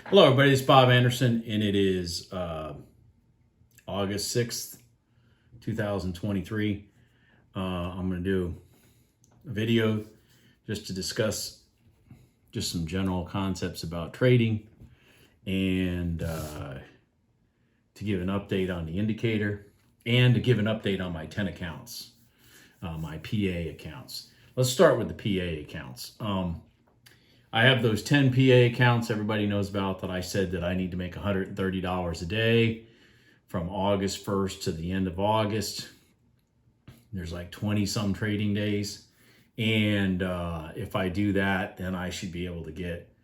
Hello, everybody. It's Bob Anderson, and it is August 6th, 2023. I'm going to do a video just to discuss just some general concepts about trading and to give an update on the indicator and to give an update on my 10 accounts, my PA accounts. Let's start with the PA accounts. I have those 10 PA accounts everybody knows about that I said that I need to make $130 a day from August 1st to the end of August. There's like 20 some trading days. And if I do that, then I should be able to get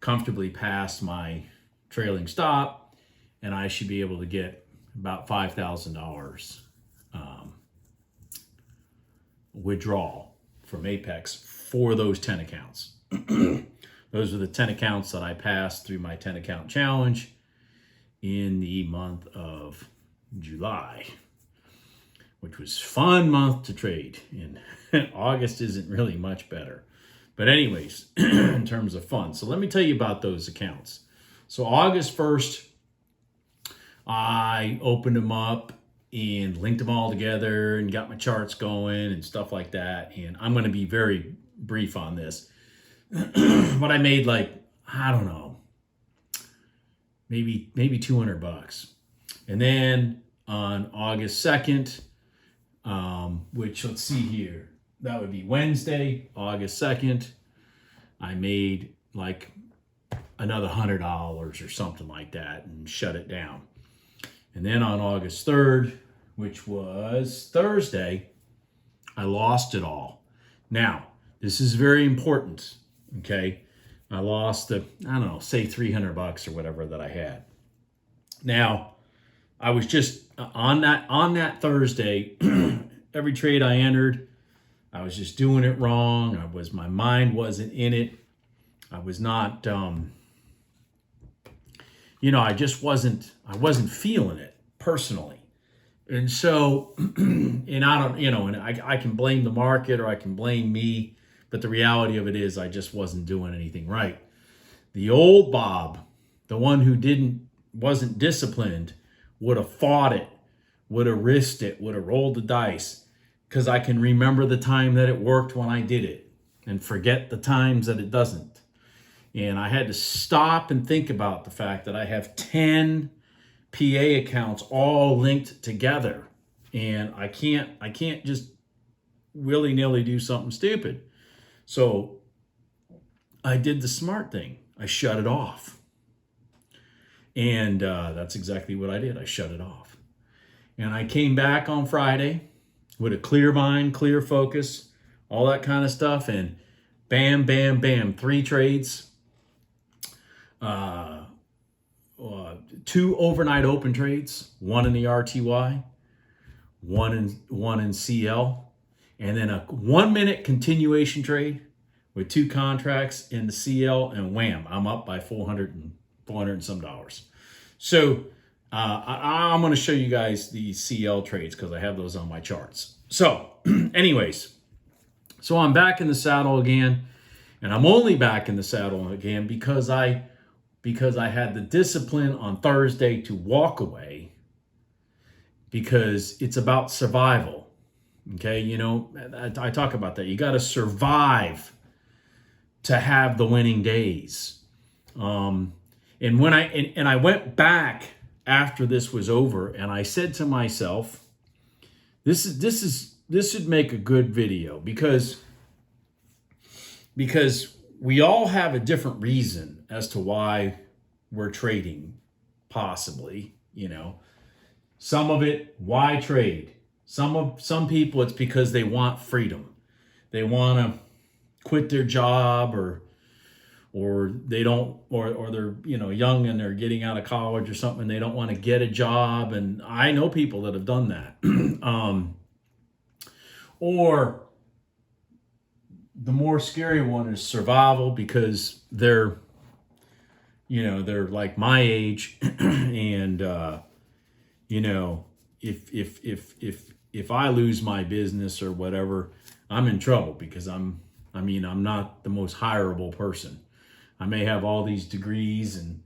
comfortably past my trailing stop, and I should be able to get about $5,000 withdrawal from Apex for those 10 accounts. Those are the 10 accounts that I passed through my 10 account challenge in the month of July, which was a fun month to trade. And August isn't really much better. But anyways, in terms of fun. So let me tell you about those accounts. So August 1st, I opened them up and linked them all together and got my charts going and stuff like that. And I'm going to be very brief on this. But I made like, I don't know, maybe $200. And then on August 2nd, which let's see here, that would be Wednesday, August 2nd, I made like another $100 or something like that and shut it down. And then on August 3rd, which was Thursday, I lost it all. Now, this is very important. Okay, I lost I don't know, say $300 or whatever that I had. Now, I was just on that Thursday. Every trade I entered, I was just doing it wrong. My mind wasn't in it. I was not, I wasn't feeling it personally. And so, and I don't, and I can blame the market or I can blame me. But the reality of it is I just wasn't doing anything right. The old Bob, the one who wasn't disciplined, would have fought it, would have risked it, would have rolled the dice, because I can remember the time that it worked when I did it and forget the times that it doesn't. And I had to stop and think about the fact that I have 10 PA accounts all linked together. And I can't just willy-nilly do something stupid. So I did the smart thing. I shut it off. And that's exactly what I did. I shut it off. And I came back on Friday with a clear mind, clear focus, all that kind of stuff. And bam, bam, bam, 3 trades. 2 overnight open trades, 1 in the RTY, one in CL. And then a 1-minute continuation trade with 2 contracts in the CL, and wham, I'm up by $400 and some dollars. So I'm going to show you guys the CL trades because I have those on my charts. So anyways, so I'm back in the saddle again, and I'm only back in the saddle again because I had the discipline on Thursday to walk away because it's about survival. Okay, I talk about that. You got to survive to have the winning days. And when I went back after this was over, and I said to myself, this should make a good video because we all have a different reason as to why we're trading, possibly. Some of it, why trade? Some people, it's because they want freedom. They want to quit their job, or they don't, or they're young and they're getting out of college or something. And they don't want to get a job, and I know people that have done that. Or the more scary one is survival because they're like my age, and if I lose my business or whatever, I'm in trouble because I'm not the most hireable person. I may have all these degrees and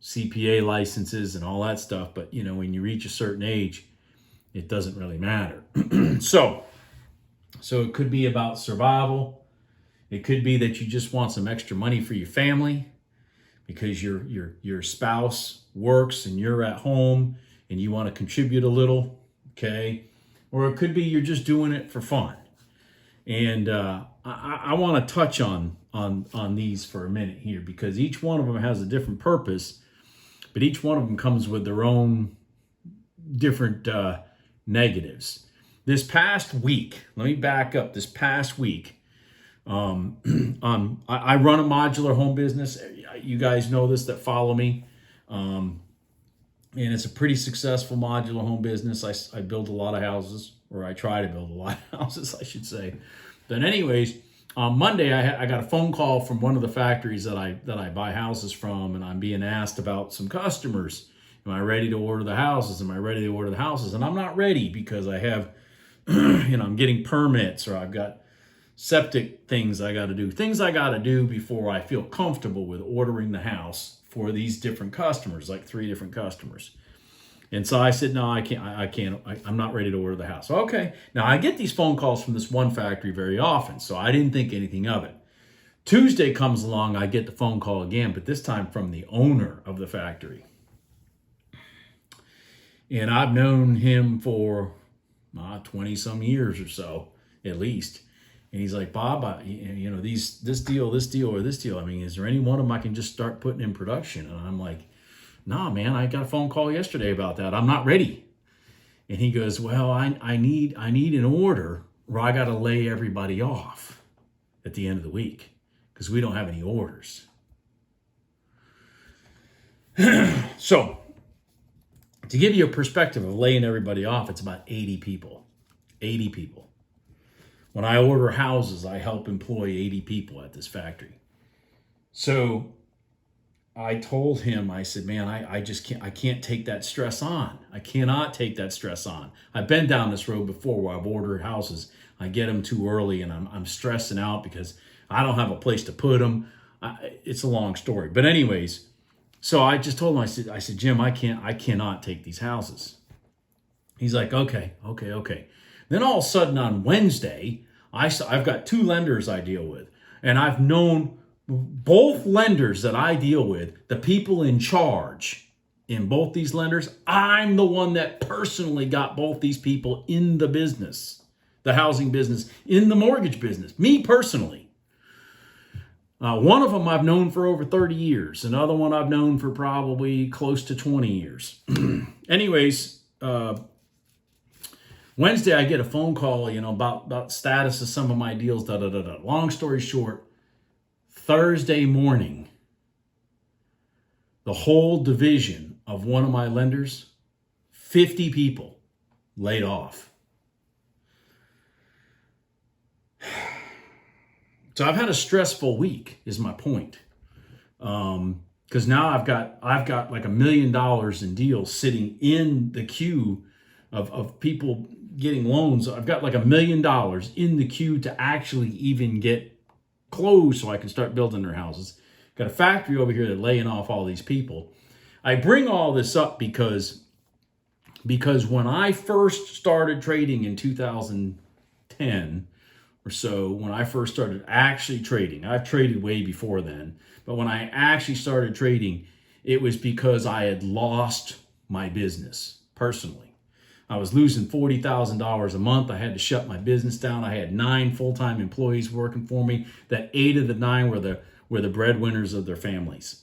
CPA licenses and all that stuff. But, when you reach a certain age, it doesn't really matter. So it could be about survival. It could be that you just want some extra money for your family because your spouse works and you're at home and you want to contribute a little, okay? Or it could be you're just doing it for fun. And I want to touch on these for a minute here because each one of them has a different purpose, but each one of them comes with their own different negatives. This past week, let me back up. This past week, I run a modular home business. You guys know this that follow me. And it's a pretty successful modular home business. I build a lot of houses, or I try to build a lot of houses, I should say. But anyways, on Monday, I got a phone call from one of the factories that I buy houses from, and I'm being asked about some customers. Am I ready to order the houses? Am I ready to order the houses? And I'm not ready because I have, I'm getting permits, or I've got septic things I got to do. Things I got to do before I feel comfortable with ordering the house for these different customers, like 3 different customers. And so I said, no, I'm not ready to order the house. Okay. Now I get these phone calls from this one factory very often, so I didn't think anything of it. Tuesday comes along, I get the phone call again, but this time from the owner of the factory. And I've known him for 20 some years or so, at least. And he's like, Bob, this deal, or this deal. I mean, is there any one of them I can just start putting in production? And I'm like, nah, man, I got a phone call yesterday about that. I'm not ready. And he goes, well, I need an order, or I got to lay everybody off at the end of the week because we don't have any orders. So to give you a perspective of laying everybody off, it's about 80 people. 80 people. When I order houses, I help employ 80 people at this factory. So I told him, I said, man, I can't take that stress on. I cannot take that stress on. I've been down this road before where I've ordered houses. I get them too early and I'm stressing out because I don't have a place to put them. It's a long story. But anyways, so I just told him, I said, Jim, I cannot take these houses. He's like, okay. Then all of a sudden on Wednesday, I've got 2 lenders I deal with. And I've known both lenders that I deal with, the people in charge in both these lenders, I'm the one that personally got both these people in the business, the housing business, in the mortgage business, me personally. One of them I've known for over 30 years. Another one I've known for probably close to 20 years. Anyways, Wednesday I get a phone call, about status of some of my deals, Long story short, Thursday morning, the whole division of one of my lenders, 50 people laid off. So I've had a stressful week, is my point. Because now I've got like $1 million in deals sitting in the queue of people getting loans. I've got like $1 million in the queue to actually even get closed so I can start building their houses. Got a factory over here that's laying off all these people. I bring all this up because when I first started trading in 2010 or so, when I first started actually trading, I've traded way before then, but when I actually started trading, it was because I had lost my business personally. I was losing $40,000 a month. I had to shut my business down. I had 9 full-time employees working for me. That 8 of the 9 were the breadwinners of their families.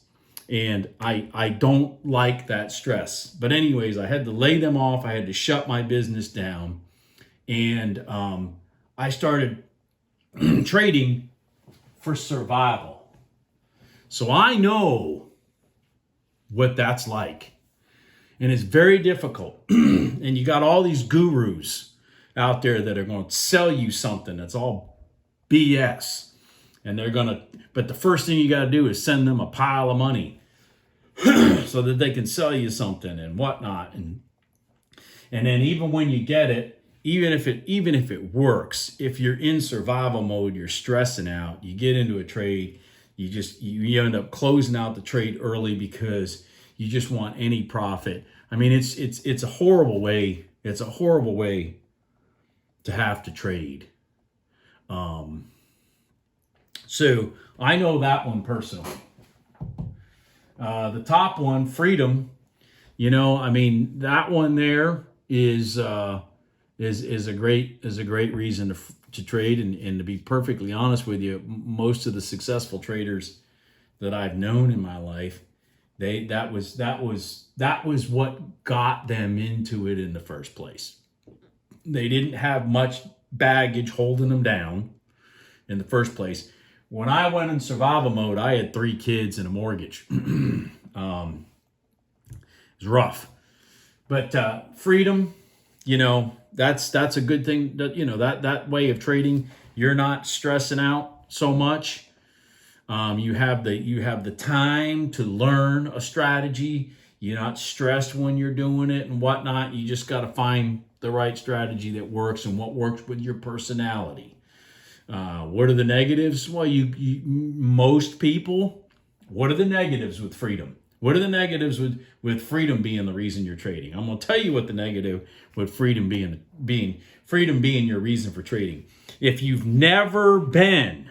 And I don't like that stress. But anyways, I had to lay them off. I had to shut my business down. And I started trading for survival. So I know what that's like. And it's very difficult. And you got all these gurus out there that are going to sell you something that's all BS. And but the first thing you got to do is send them a pile of money so that they can sell you something and whatnot. And then even when you get it, even if it works, if you're in survival mode, you're stressing out, you get into a trade, you end up closing out the trade early because You just want any profit. I mean, it's a horrible way. It's a horrible way to have to trade. So I know that one personally. The top one, freedom. I mean, that one there is a great reason to trade. And to be perfectly honest with you, most of the successful traders that I've known in my life, that was what got them into it in the first place. They didn't have much baggage holding them down in the first place. When I went in survival mode, I had 3 kids and a mortgage. It was rough, but freedom, that's a good thing. That way of trading, you're not stressing out so much. You have the time to learn a strategy. You're not stressed when you're doing it and whatnot. You just got to find the right strategy that works and what works with your personality. What are the negatives? Well, most people, what are the negatives with freedom? What are the negatives with freedom being the reason you're trading? I'm going to tell you what the negative with freedom being your reason for trading. If you've never been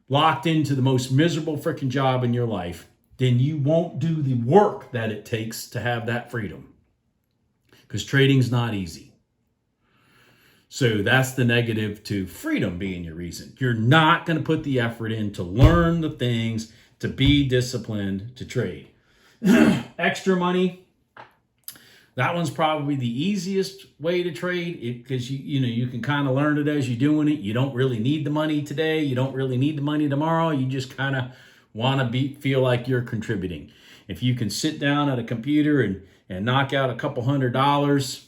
locked into the most miserable freaking job in your life, then you won't do the work that it takes to have that freedom. Because trading's not easy. So that's the negative to freedom being your reason. You're not going to put the effort in to learn the things, to be disciplined, to trade. Extra money, that one's probably the easiest way to trade because you can kind of learn it as you're doing it. You don't really need the money today. You don't really need the money tomorrow. You just kind of want to feel like you're contributing. If you can sit down at a computer and knock out a couple $100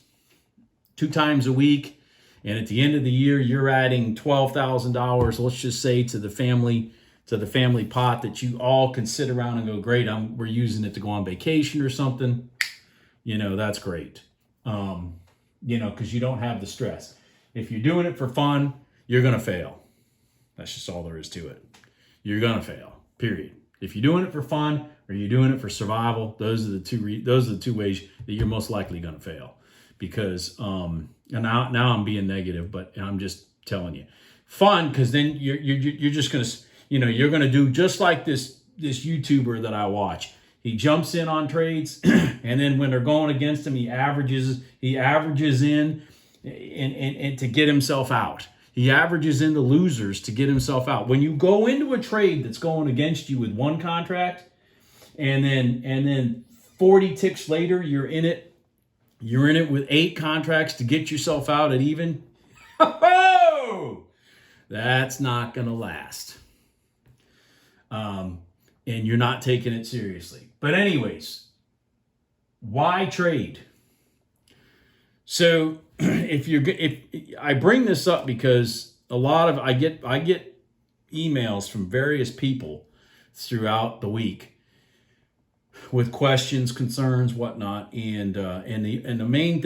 2 times a week, and at the end of the year, you're adding $12,000, let's just say, to the family pot that you all can sit around and go, great, we're using it to go on vacation or something. That's great. Because you don't have the stress. If you're doing it for fun, you're going to fail. That's just all there is to it. You're going to fail, period. If you're doing it for fun or you're doing it for survival, those are the two ways that you're most likely going to fail. Because and now I'm being negative, but I'm just telling you, fun, because then you're just gonna you're gonna do just like this YouTuber that I watch. He jumps in on trades, and then when they're going against him, he averages in and to get himself out. He averages in the losers to get himself out. When you go into a trade that's going against you with one contract, and then 40 ticks later you're in it with 8 contracts to get yourself out at even. That's not going to last. And you're not taking it seriously. But anyways, why trade? So if I bring this up because I get emails from various people throughout the week with questions, concerns, whatnot, and the main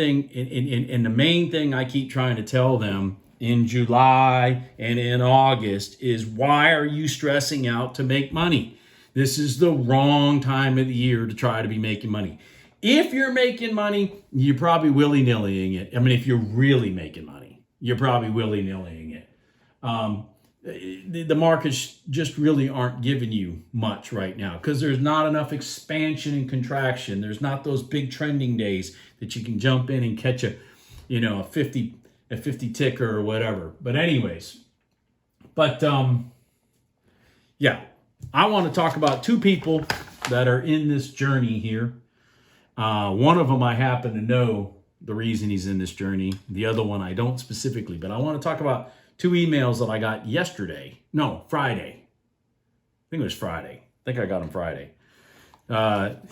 thing I keep trying to tell them in July and in August is, why are you stressing out to make money? This is the wrong time of the year to try to be making money. If you're making money, you're probably willy-nillying it. I mean, if you're really making money, you're probably willy-nillying it. The markets just really aren't giving you much right now because there's not enough expansion and contraction. There's not those big trending days that you can jump in and catch a 50 ticker or whatever. But anyways, yeah, I want to talk about 2 people that are in this journey here. One of them I happen to know the reason he's in this journey. The other one I don't specifically, but I want to talk about 2 emails that I got Friday. I think it was Friday. I think I got them Friday.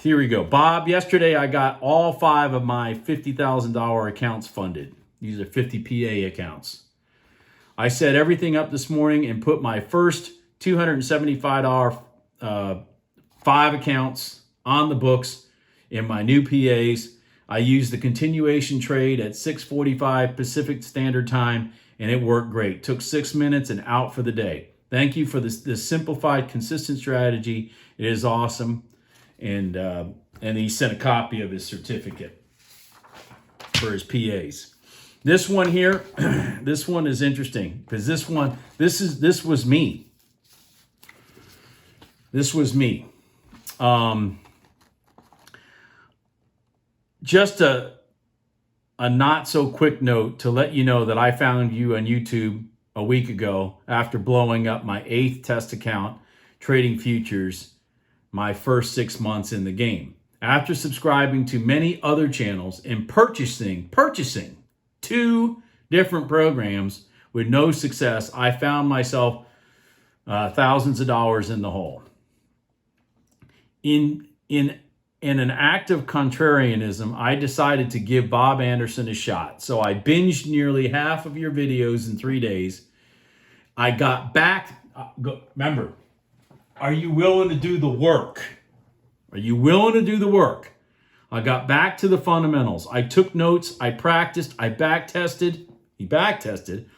Here we go. Bob, yesterday I got all 5 of my $50,000 accounts funded. These are 50 PA accounts. I set everything up this morning and put my first $275 5 accounts on the books in my new PAs. I used the continuation trade at 6:45 Pacific Standard Time, and it worked great. Took 6 minutes and out for the day. Thank you for this simplified, consistent strategy. It is awesome. And he sent a copy of his certificate for his PAs. This one here, this one is interesting because this was me. This was me. Just a not so quick note to let you know that I found you on YouTube a week ago after blowing up my 8th test account trading futures my first 6 months in the game. After subscribing to many other channels and purchasing 2 different programs with no success, I found myself thousands of dollars in the hole. In an act of contrarianism, I decided to give Bob Anderson a shot. So I binged nearly half of your videos in 3 days. I got back. Remember, are you willing to do the work? Are you willing to do the work? I got back to the fundamentals. I took notes. I practiced. I back tested. He back tested.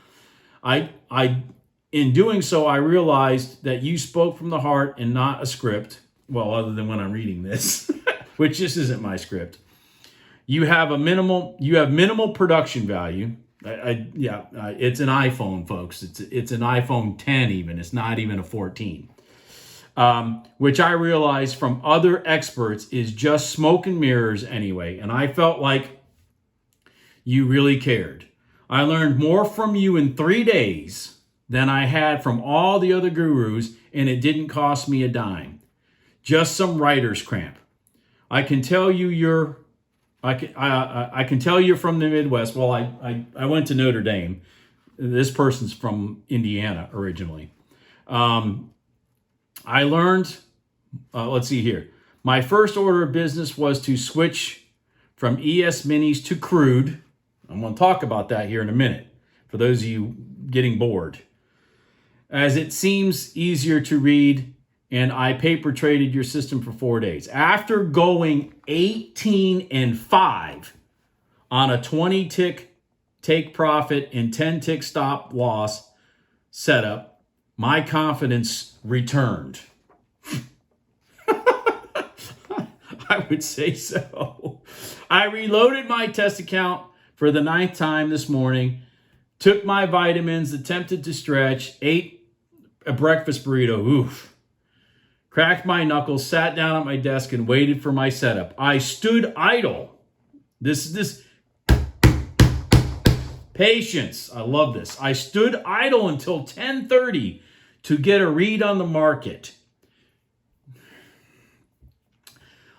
In doing so, I realized that you spoke from the heart and not a script. Well, other than when I'm reading this, which this isn't my script. You have minimal production value. It's an iPhone, folks. It's an iPhone 10 even. It's not even a 14. Which I realized from other experts is just smoke and mirrors anyway. And I felt like you really cared. I learned more from you in 3 days than I had from all the other gurus, and it didn't cost me a dime. Just some writer's cramp. I can tell you're from the Midwest. Well, I went to Notre Dame. This person's from Indiana originally. I learned, let's see here. My first order of business was to switch from ES minis to crude. I'm going to talk about that here in a minute for those of you getting bored. As it seems easier to read, and I paper traded your system for 4 days. After going 18-5 on a 20-tick take profit and 10-tick stop loss setup, my confidence returned. I would say so. I reloaded my test account for the 9th time this morning, took my vitamins, attempted to stretch, ate a breakfast burrito, oof, cracked my knuckles, sat down at my desk, and waited for my setup. I stood idle. This patience. I love this. I stood idle until 10:30 to get a read on the market.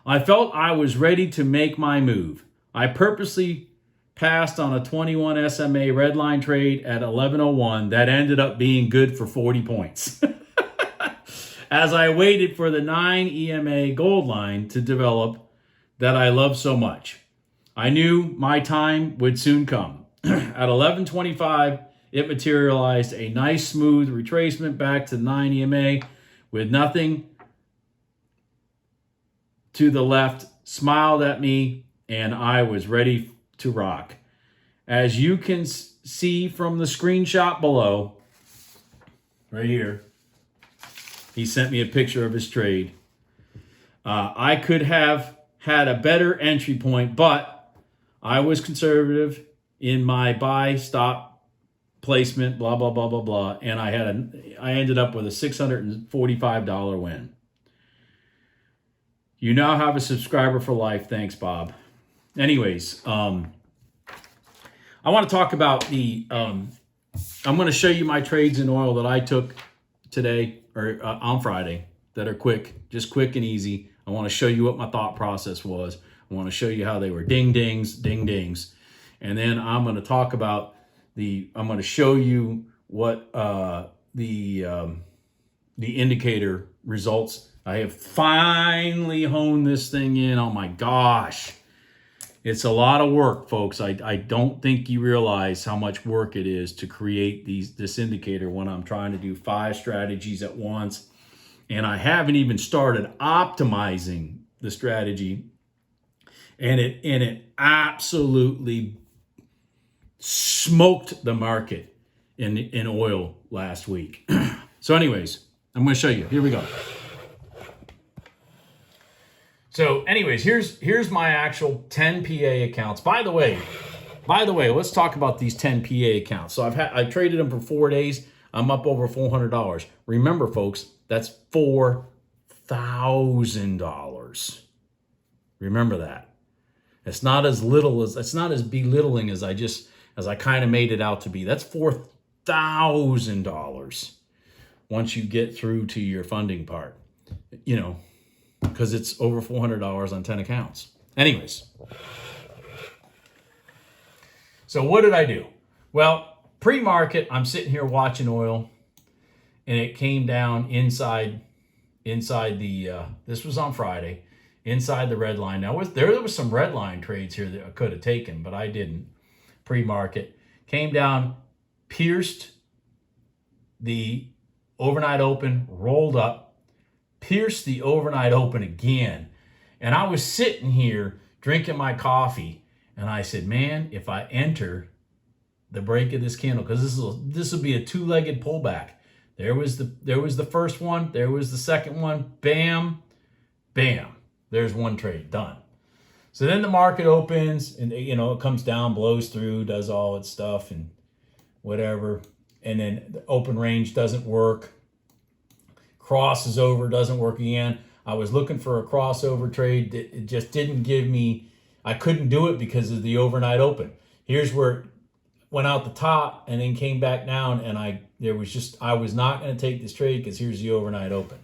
I felt I was ready to make my move. I purposely passed on a 21 SMA red line trade at 11:01 that ended up being good for 40 points. As I waited for the 9 EMA gold line to develop that I love so much. I knew my time would soon come. At 11:25, it materialized a nice smooth retracement back to 9 EMA with nothing to the left, smiled at me, and I was ready to rock. As you can see from the screenshot below, right here, he sent me a picture of his trade. I could have had a better entry point, but I was conservative in my buy stop placement, blah, blah, blah, blah, blah. And I ended up with a $645 win. You now have a subscriber for life. Thanks, Bob. Anyways, I want to talk about I'm going to show you my trades in oil that I took today or on Friday that are quick, just quick and easy. I want to show you what my thought process was. I want to show you how they were ding dings, ding dings. And then I'm going to talk about I'm going to show you what the indicator results. I have finally honed this thing in. Oh my gosh. It's a lot of work, folks. I don't think you realize how much work it is to create this indicator when I'm trying to do 5 strategies at once. And I haven't even started optimizing the strategy. And it absolutely smoked the market in oil last week. So anyways, I'm going to show you. Here we go. So anyways, here's my actual 10 PA accounts. By the way, let's talk about these 10 PA accounts. So I've traded them for 4 days. I'm up over $400. Remember, folks, that's $4,000. Remember that. It's not as belittling as I kind of made it out to be. That's $4,000 once you get through to your funding part. Because it's over $400 on 10 accounts. Anyways. So what did I do? Well, pre-market, I'm sitting here watching oil, and it came down inside the, this was on Friday, inside the red line. Now, there was some red line trades here that I could have taken, but I didn't. Pre-market, came down, pierced the overnight open, rolled up, pierced the overnight open again. And I was sitting here drinking my coffee, and I said, man, if I enter the break of this candle, because this will be a two-legged pullback. There was the first one, there was the second one, bam, bam. There's one trade, done. So then the market opens, and it comes down, blows through, does all its stuff and whatever. And then the open range doesn't work. Crosses over, doesn't work again. I was looking for a crossover trade. It just didn't give me, I couldn't do it because of the overnight open. Here's where it went out the top and then came back down, and I was not going to take this trade because here's the overnight open.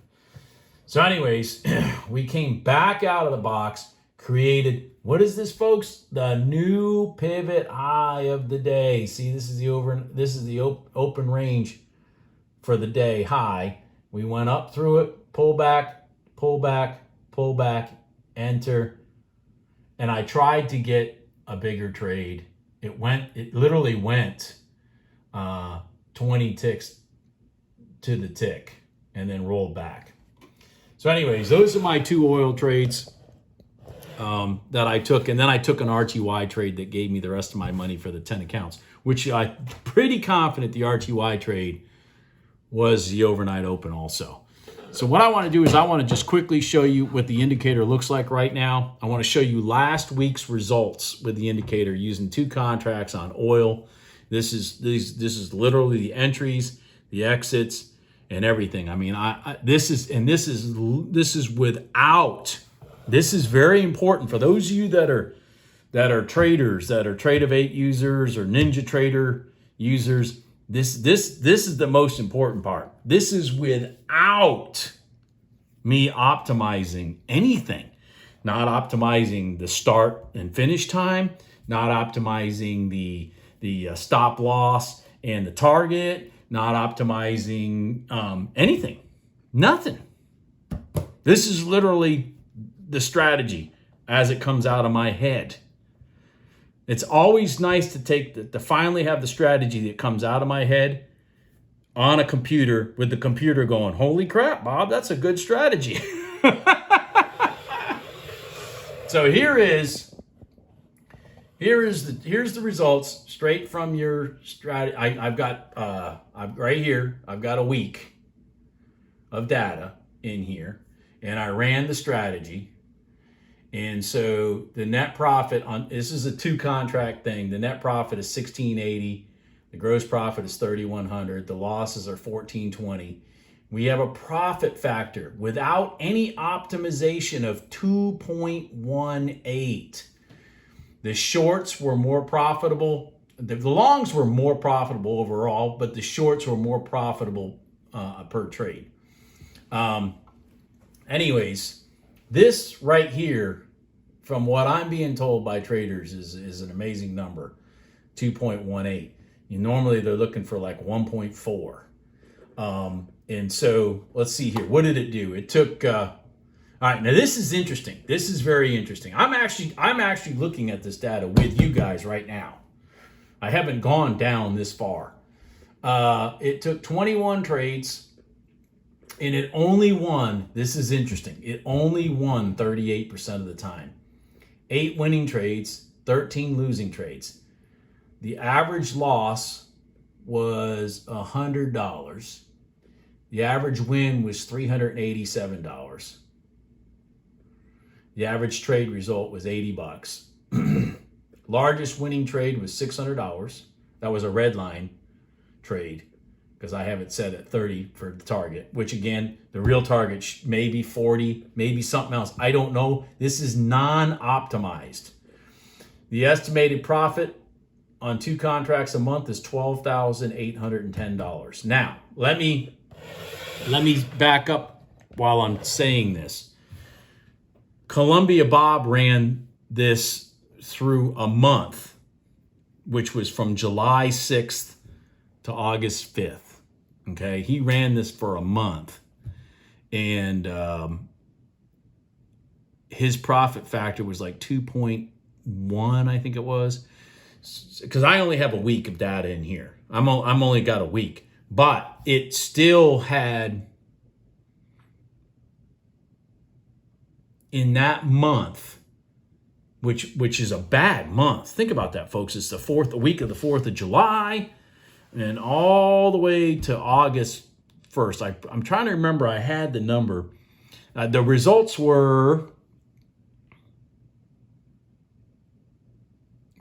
So anyways, we came back out of the box, created, what is this, folks? The new pivot high of the day. See, this is the open range for the day high. We went up through it, pull back, pull back, pull back, enter. And I tried to get a bigger trade. It literally went 20 ticks to the tick and then rolled back. So anyways, those are my two oil trades that I took. And then I took an RTY trade that gave me the rest of my money for the 10 accounts, which I'm pretty confident the RTY trade was the overnight open also. So what I want to do is I want to just quickly show you what the indicator looks like right now. I want to show you last week's results with the indicator using two contracts on oil. This is literally the entries, the exits, and everything. I mean, this is very important for those of you that are traders, that are Trade of 8 users or Ninja Trader users. This is the most important part. This is without me optimizing anything. Not optimizing the start and finish time, not optimizing the stop loss and the target, not optimizing anything. Nothing. This is literally the strategy as it comes out of my head. It's always nice to finally have the strategy that comes out of my head on a computer with the computer going, holy crap, Bob, that's a good strategy. So here's the results straight from your strategy. I've got right here, I've got a week of data in here, and I ran the strategy. And so the net profit on this is a 2 contract thing. The net profit is $1,680. The gross profit is $3,100. The losses are $1,420. We have a profit factor without any optimization of 2.18. The shorts were more profitable. The longs were more profitable overall, but the shorts were more profitable per trade. Anyways, this right here, from what I'm being told by traders, is an amazing number, 2.18. Normally they're looking for like 1.4. And so let's see here. What did it do? It took, all right, now this is interesting. This is very interesting. I'm actually looking at this data with you guys right now. I haven't gone down this far. It took 21 trades. And it only won, this is interesting, it only won 38% of the time. 8 winning trades, 13 losing trades. The average loss was $100. The average win was $387. The average trade result was $80. Largest winning trade was $600. That was a red line trade because I have it set at 30 for the target, which again, the real target may be 40, maybe something else. I don't know. This is non-optimized. The estimated profit on 2 contracts a month is $12,810. Now, let me back up while I'm saying this. Columbia Bob ran this through a month, which was from July 6th to August 5th. Okay, he ran this for a month, and his profit factor was like 2.1, I think it was, because I only have a week of data in here. I'm only got a week, but it still had, in that month, which is a bad month. Think about that, folks. It's the week of the 4th of July, and all the way to August 1st. I'm trying to remember. I had the number. The results were,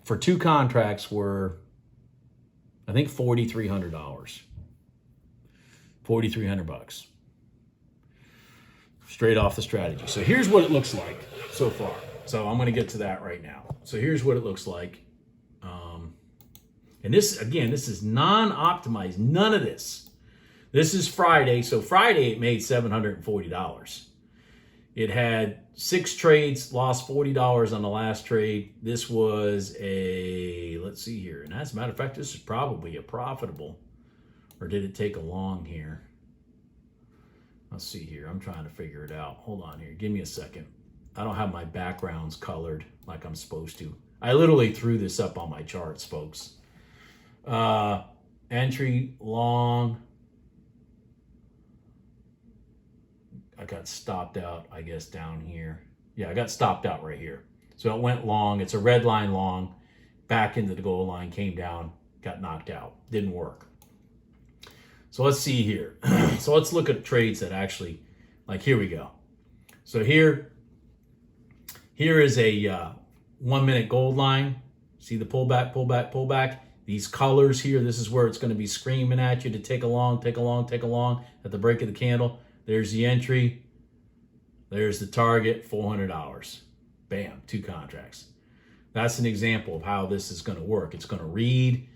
for 2 contracts, were, I think, $4,300. $4,300 straight off the strategy. So here's what it looks like so far. So I'm going to get to that right now. So here's what it looks like. And this, again, this is non-optimized. None of this. This is Friday. So Friday it made $740. It had 6 trades, lost $40 on the last trade. This was let's see here. And as a matter of fact, this is probably a profitable. Or did it take a long here? Let's see here. I'm trying to figure it out. Hold on here. Give me a second. I don't have my backgrounds colored like I'm supposed to. I literally threw this up on my charts, folks. Entry long. I got stopped out, I guess, down here. Yeah, I got stopped out right here. So it went long. It's a red line long. Back into the goal line, came down, got knocked out. Didn't work. So let's see here. So let's look at trades that actually, like, here we go. So here is a 1 minute gold line. See the pullback, pullback, pullback. These colors here, this is where it's going to be screaming at you to take a long, take a long, take a long at the break of the candle. There's the entry. There's the target, $400. Bam, 2 contracts. That's an example of how this is going to work. It's going to read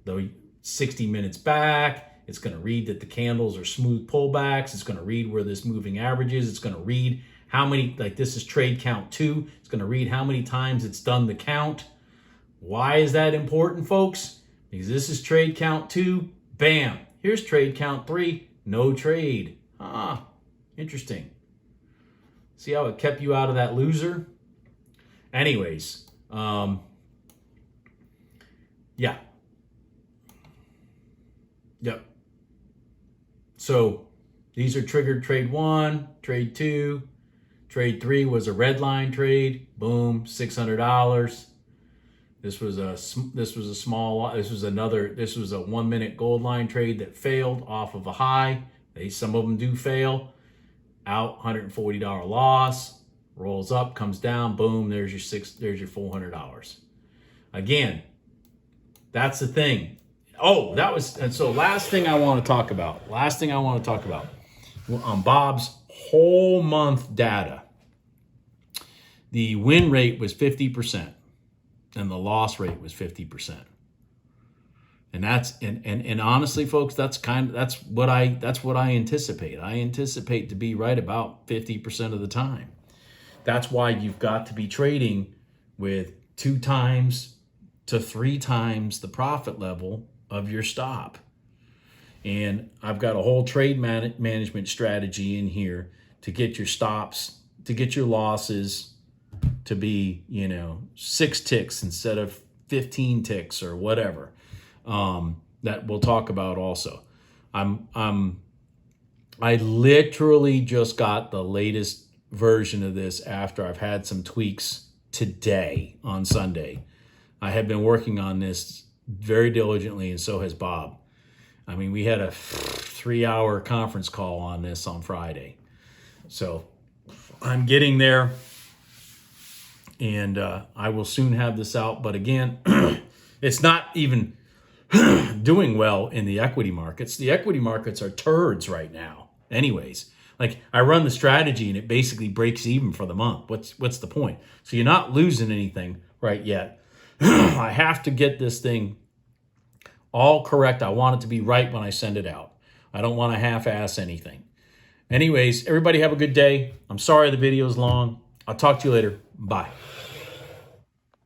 the 60 minutes back. It's going to read that the candles are smooth pullbacks. It's going to read where this moving average is. It's going to read how many, like this is trade count 2. It's going to read how many times it's done the count. Why is that important, folks? Because this is trade count 2. Bam. Here's trade count 3. No trade. Interesting. See how it kept you out of that loser? Anyways, yeah. Yep. So these are triggered trade 1, trade 2, trade 3 was a red line trade. Boom, $600. This was a a 1 minute gold line trade that failed off of a high. Some of them do fail. Out, $140 loss. Rolls up, comes down. Boom, there's your $400. Again, that's the thing. Oh, last thing I want to talk about. On Bob's whole month data, the win rate was 50%. And the loss rate was 50%. And that's and honestly, folks, that's what I anticipate. I anticipate to be right about 50% of the time. That's why you've got to be trading with 2 times to 3 times the profit level of your stop. And I've got a whole trade management strategy in here to get your stops, to get your losses to be, 6 ticks instead of 15 ticks or whatever. That we'll talk about also. I literally just got the latest version of this after I've had some tweaks today on Sunday. I have been working on this very diligently, and so has Bob. I mean, we had a 3-hour conference call on this on Friday. So I'm getting there, and I will soon have this out. But again, it's not even doing well in the equity markets. The equity markets are turds right now. Anyways, like I run the strategy and it basically breaks even for the month. What's the point? So you're not losing anything right yet. I have to get this thing all correct. I want it to be right when I send it out. I don't want to half-ass anything. Anyways, everybody have a good day. I'm sorry the video is long. I'll talk to you later. Bye.